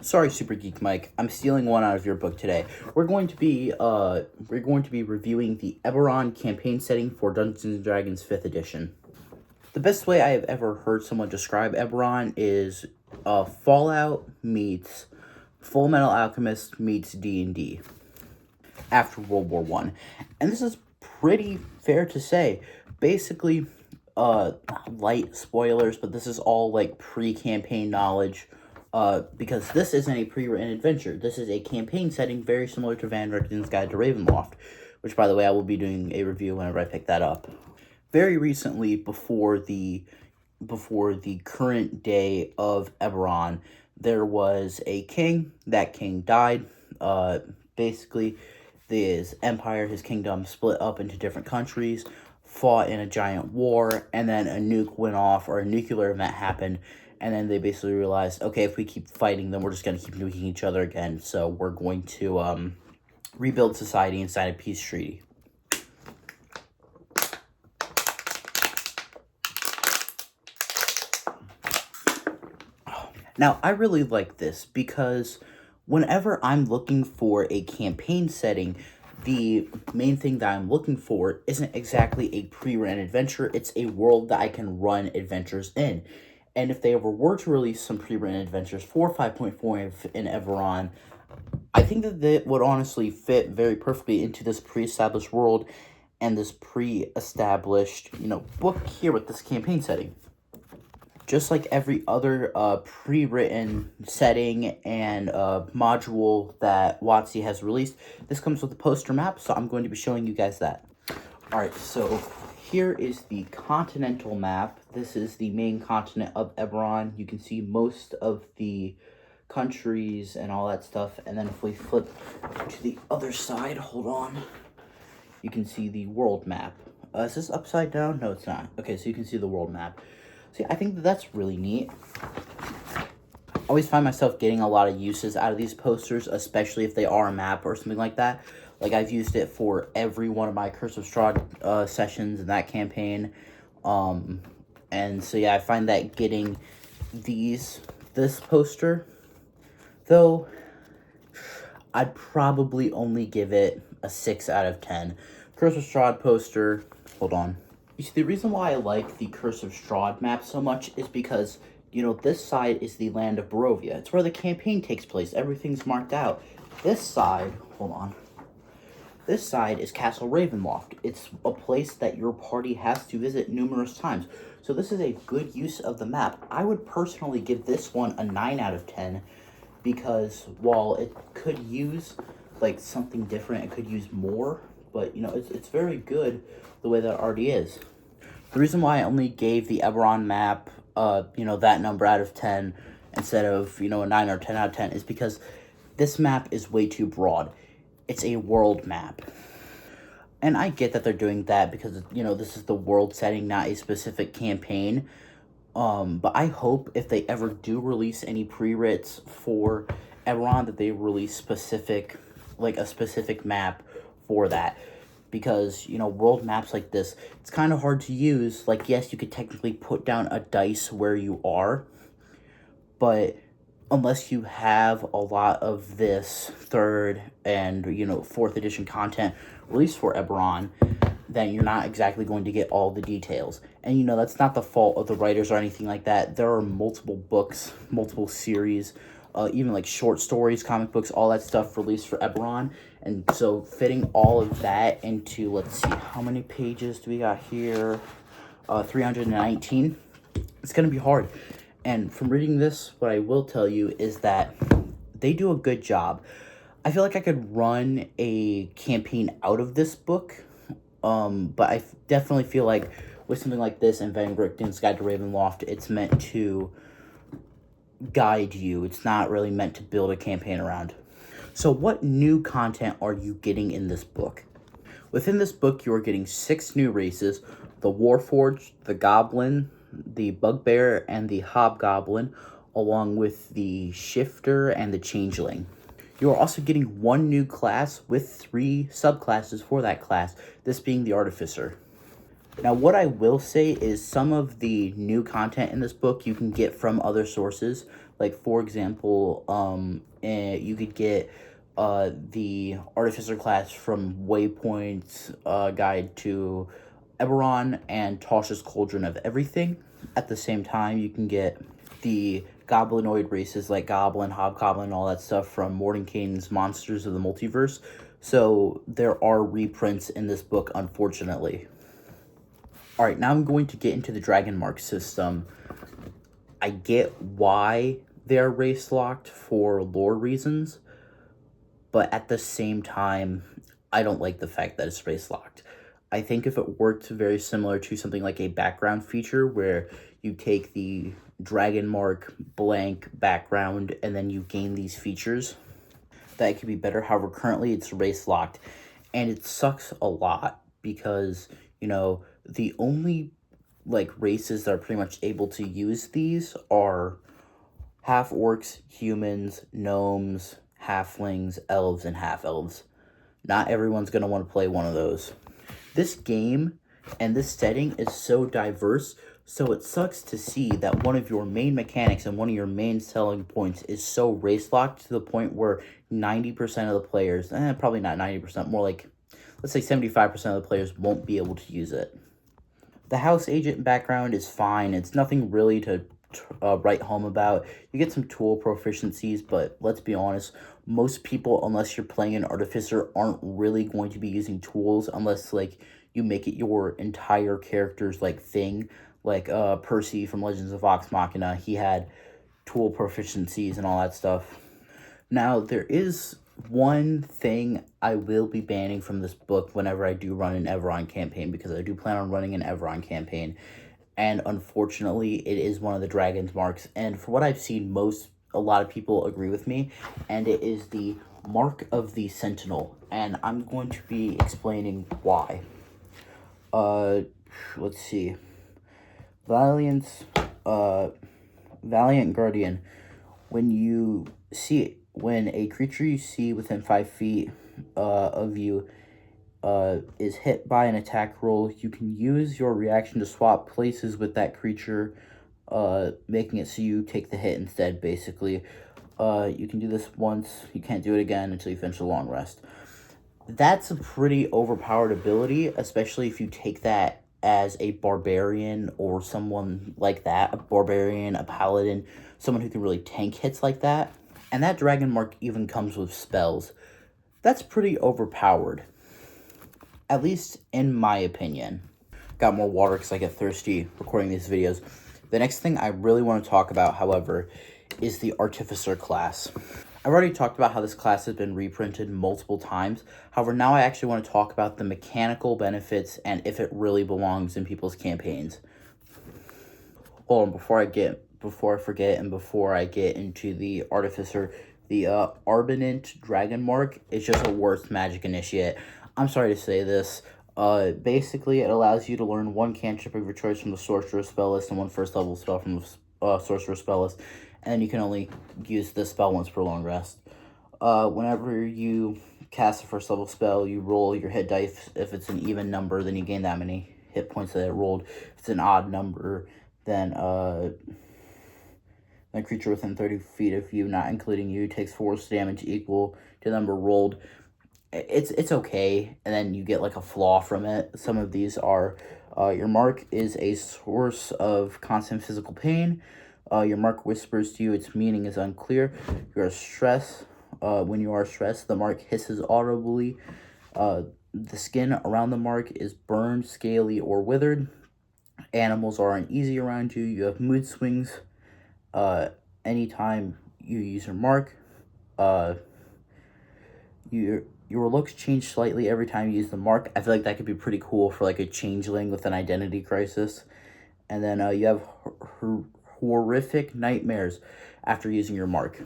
Sorry, Super Geek Mike. I'm stealing one out of your book today. We're going to be reviewing the Ebrron campaign setting for Dungeons and Dragons 5th edition. The best way I have ever heard someone describe Ebrron is Fallout meets Full Metal Alchemist meets D&D after World War One, and this is pretty fair to say. Basically, light spoilers, but this is all like pre-campaign knowledge. Because this isn't a pre-written adventure. This is a campaign setting very similar to Van Richten's Guide to Ravenloft, which, by the way, I will be doing a review whenever I pick that up. Very recently, before the current day of Eberron, there was a king. That king died. Basically, his empire, his kingdom, split up into different countries, fought in a giant war, and then a nuke went off, or a nuclear event happened, and then they basically realized, okay, if we keep fighting them, we're just going to keep nuking each other again, so we're going to rebuild society and sign a peace treaty. Now, I really like this because whenever I'm looking for a campaign setting, the main thing that I'm looking for isn't exactly a pre-written adventure, it's a world that I can run adventures in. And if they ever were to release some pre-written adventures for 5.4 in Eberron, I think that they would honestly fit very perfectly into this pre-established world and this pre-established, book here with this campaign setting. Just like every other pre-written setting and module that WotC has released, this comes with a poster map, so I'm going to be showing you guys that. Alright, so here is the continental map. This is the main continent of Ebrron. You can see most of the countries and all that stuff. And then if we flip to the other side, hold on, you can see the world map. Is this upside down? No, it's not. Okay, so you can see the world map. See, I think that's really neat. I always find myself getting a lot of uses out of these posters, especially if they are a map or something like that. Like, I've used it for every one of my Curse of Strahd sessions in that campaign. And so, yeah, I find that getting this poster, though, I'd probably only give it a 6 out of 10. Curse of Strahd poster, hold on. You see, the reason why I like the Curse of Strahd map so much is because, this side is the land of Barovia. It's where the campaign takes place. Everything's marked out. This side, hold on. This side is Castle Ravenloft. It's a place that your party has to visit numerous times. So this is a good use of the map. I would personally give this one a 9 out of 10 because while it could use like something different, it could use more, but it's very good the way that it already is. The reason why I only gave the Ebrron map that number out of 10 instead of a 9 or 10 out of 10 is because this map is way too broad. It's a world map. And I get that they're doing that because, this is the world setting, not a specific campaign. But I hope if they ever do release any pre-writs for Ebrron that they release a specific map for that. Because, world maps like this, it's kind of hard to use. Like, yes, you could technically put down a dice where you are, but unless you have a lot of this 3rd and, 4th edition content released for Eberron, then you're not exactly going to get all the details. And, that's not the fault of the writers or anything like that. There are multiple books, multiple series, even like short stories, comic books, all that stuff released for Eberron. And so fitting all of that into, let's see, how many pages do we got here? 319. It's going to be hard. And from reading this, what I will tell you is that they do a good job. I feel like I could run a campaign out of this book, but I definitely feel like with something like this and Van Richten's Guide to Ravenloft, it's meant to guide you. It's not really meant to build a campaign around. So what new content are you getting in this book? Within this book, you are getting 6 new races: the Warforged, the Goblin, the Bugbear, and the Hobgoblin, along with the Shifter and the Changeling. You are also getting 1 new class with 3 subclasses for that class, this being the Artificer. Now, what I will say is some of the new content in this book you can get from other sources, Like, for example, you could get the Artificer class from Waypoint's Guide to Ebrron and Tosh's Cauldron of Everything. At the same time, you can get the goblinoid races like Goblin, Hobgoblin, all that stuff from Mordenkainen's Monsters of the Multiverse. So there are reprints in this book, unfortunately. Alright, now I'm going to get into the Dragon Mark system. I get why they're race locked for lore reasons, but at the same time, I don't like the fact that it's race locked. I think if it worked very similar to something like a background feature where you take the Dragon Mark blank background and then you gain these features, that it could be better. However, currently it's race locked, and it sucks a lot because, the only like races that are pretty much able to use these are half orcs, humans, gnomes, halflings, elves, and half elves. Not everyone's going to want to play one of those. This game and this setting is so diverse, so it sucks to see that one of your main mechanics and one of your main selling points is so race locked to the point where 90% of the players, probably not 90%, more like, let's say 75% of the players won't be able to use it. The house agent background is fine. It's nothing really to write home about. You get some tool proficiencies, but let's be honest, most people, unless you're playing an artificer, aren't really going to be using tools unless like you make it your entire character's like thing. Like Percy from Legends of Vox Machina, he had tool proficiencies and all that stuff. Now, there is one thing I will be banning from this book whenever I do run an Ebrron campaign, because I do plan on running an Ebrron campaign, and unfortunately, it is one of the Dragon's Marks, and for what I've seen, a lot of people agree with me, and it is the Mark of the Sentinel, and I'm going to be explaining why. Let's see. Valiant Guardian. When a creature you see within 5 feet of you is hit by an attack roll, you can use your reaction to swap places with that creature, making it so you take the hit instead, basically. You can do this once. You can't do it again until you finish a long rest. That's a pretty overpowered ability, especially if you take that as a barbarian or someone like that. A barbarian, a paladin, someone who can really tank hits like that. And that Dragon Mark even comes with spells. That's pretty overpowered. At least in my opinion. Got more water because I get thirsty recording these videos. The next thing I really want to talk about, however, is the Artificer class. I've already talked about how this class has been reprinted multiple times. However, now I actually want to talk about the mechanical benefits and if it really belongs in people's campaigns. Hold on, before I forget and before I get into the Artificer, the Arbinant Dragon Mark is just a worst magic initiate. I'm sorry to say this. Basically, it allows you to learn one cantrip of your choice from the Sorcerer spell list and one first level spell from the Sorcerer spell list, and then you can only use this spell once per long rest. Whenever you cast a first level spell, you roll your hit dice. If it's an even number, then you gain that many hit points that it rolled. If it's an odd number, then a creature within 30 feet of you, not including you, takes force damage equal to the number rolled. It's okay, and then you get like a flaw from it. Some of these are, your mark is a source of constant physical pain. Your mark whispers to you, its meaning is unclear. When you are stressed, the mark hisses audibly. The skin around the mark is burned, scaly, or withered. Animals are uneasy around you. You have mood swings anytime you use your mark. Your looks change slightly every time you use the mark. I feel like that could be pretty cool for like a changeling with an identity crisis. And then you have horrific nightmares after using your mark.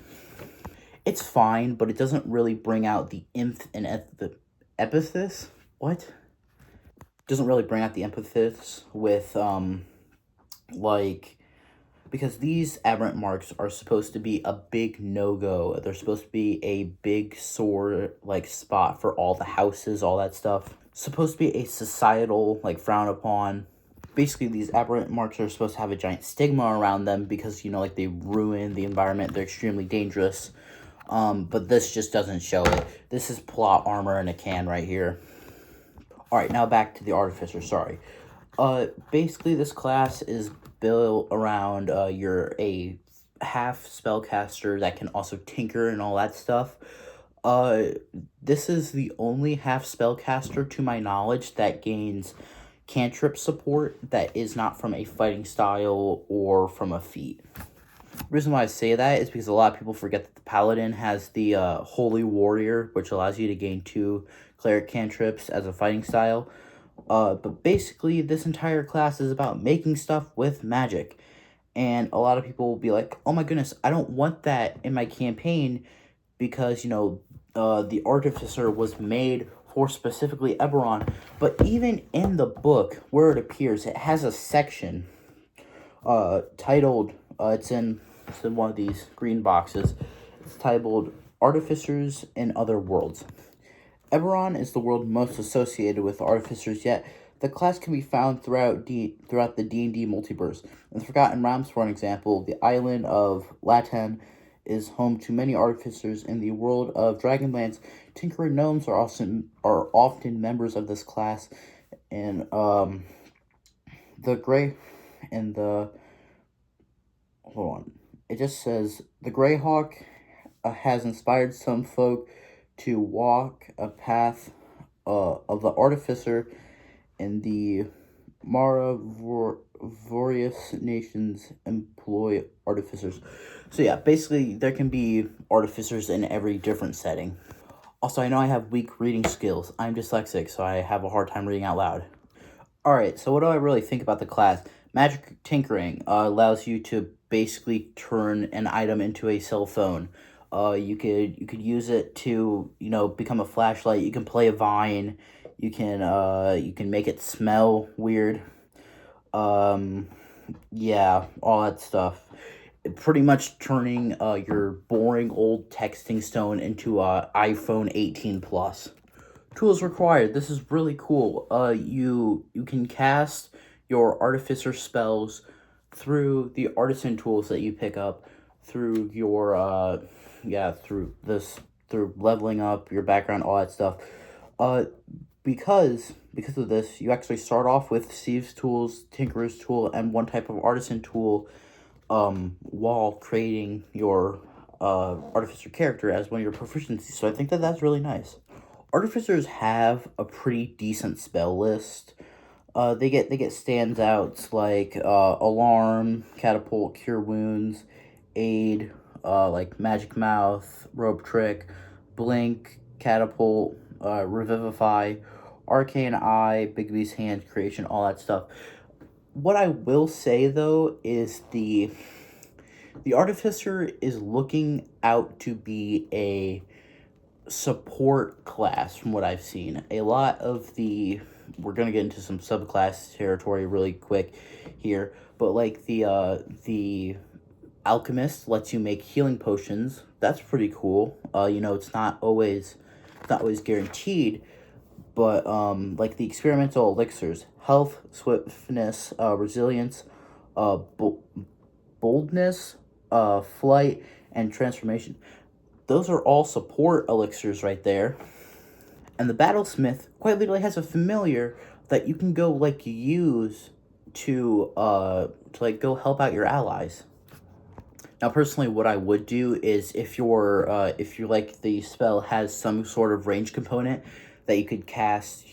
It's fine, but it doesn't really bring out the imp and the epithets. What? Doesn't really bring out the epithets with because these aberrant marks are supposed to be a big no-go. They're supposed to be a big sore spot for all the houses, all that stuff. Supposed to be a societal frown upon. basically these aberrant marks are supposed to have a giant stigma around them because, like they ruin the environment. They're extremely dangerous. But this just doesn't show it. This is plot armor in a can right here. Alright, now back to the Artificer, sorry. Basically this class is built around, you're a half spellcaster that can also tinker and all that stuff. This is the only half spellcaster, to my knowledge, that gains cantrip support that is not from a fighting style or from a feat. The reason why I say that is because a lot of people forget that the Paladin has the Holy Warrior, which allows you to gain 2 cleric cantrips as a fighting style. But basically, this entire class is about making stuff with magic. And a lot of people will be like, oh my goodness, I don't want that in my campaign because, the Artificer was made for specifically Ebrron. But even in the book, where it appears, it has a section titled, it's in one of these green boxes. It's titled Artificers in Other Worlds. Ebrron is the world most associated with artificers, yet the class can be found throughout the D&D multiverse. In the Forgotten Realms, for an example, the island of Latan is home to many artificers. In the world of Dragonlance, Tinker and Gnomes are often members of this class, and it just says the Greyhawk has inspired some folk to walk a path of the Artificer, and the Maravorious nations employ artificers. So yeah, basically there can be artificers in every different setting. Also, I know I have weak reading skills. I'm dyslexic, so I have a hard time reading out loud. Alright, so what do I really think about the class? Magic Tinkering allows you to basically turn an item into a cell phone. You could use it to, become a flashlight. You can play a vine. You can make it smell weird. Yeah, all that stuff. Pretty much turning your boring old texting stone into a iPhone 18 Plus. Tools required. This is really cool. You can cast your Artificer spells through the artisan tools that you pick up through your through leveling up your background, all that stuff. Because of this, you actually start off with Thieves' tools, Tinkerer's tool, and one type of artisan tool, while creating your Artificer character as one of your proficiencies. So I think that that's really nice. Artificers have a pretty decent spell list. They get standouts like Alarm, Catapult, Cure Wounds, Aid, like Magic Mouth, Rope Trick, Blink, Catapult, Revivify, Arcane Eye, Bigby's Hand, Creation, all that stuff. What I will say, though, is the Artificer is looking out to be a support class from what I've seen. A lot of we're gonna get into some subclass territory really quick here, but like the Alchemist lets you make healing potions. That's pretty cool. It's not always guaranteed, but like the experimental elixirs, health, swiftness, resilience, boldness, flight, and transformation. Those are all support elixirs right there. And the Battlesmith quite literally has a familiar that you can go use to go help out your allies. Now, personally, what I would do is if the spell has some sort of range component that you could cast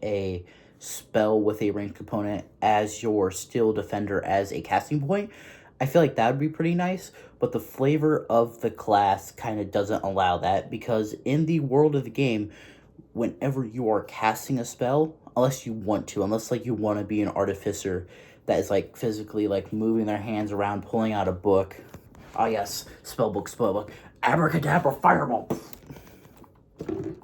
a spell with a range component as your Steel Defender as a casting point, I feel like that would be pretty nice, but the flavor of the class kind of doesn't allow that, because in the world of the game, whenever you are casting a spell, unless you want to be an artificer that is physically moving their hands around, pulling out a book. Oh yes, spellbook, abracadabra, fireball.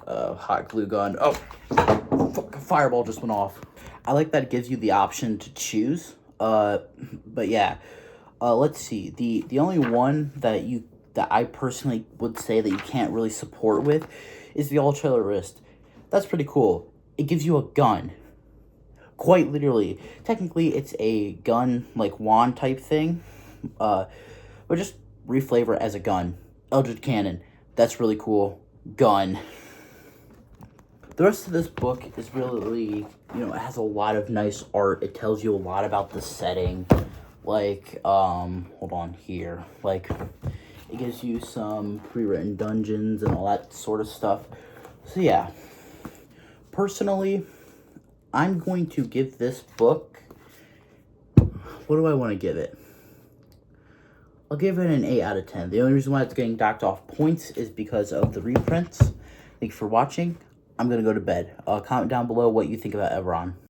Hot glue gun. Oh, fucking fireball just went off. I like that it gives you the option to choose. But yeah. Let's see. The only one that I personally would say that you can't really support with is the Artillerist. That's pretty cool. It gives you a gun. quite literally. Technically, it's a gun, like, wand type thing, but just reflavor it as a gun. Eldritch Cannon, that's really cool. Gun. The rest of this book is really, it has a lot of nice art. It tells you a lot about the setting. Like, hold on here. Like, it gives you some pre-written dungeons and all that sort of stuff. So, yeah. Personally, I'm going to give this book, what do I want to give it? I'll give it an 8 out of 10. The only reason why it's getting docked off points is because of the reprints. Thank you for watching. I'm going to go to bed. Comment down below what you think about Ebrron.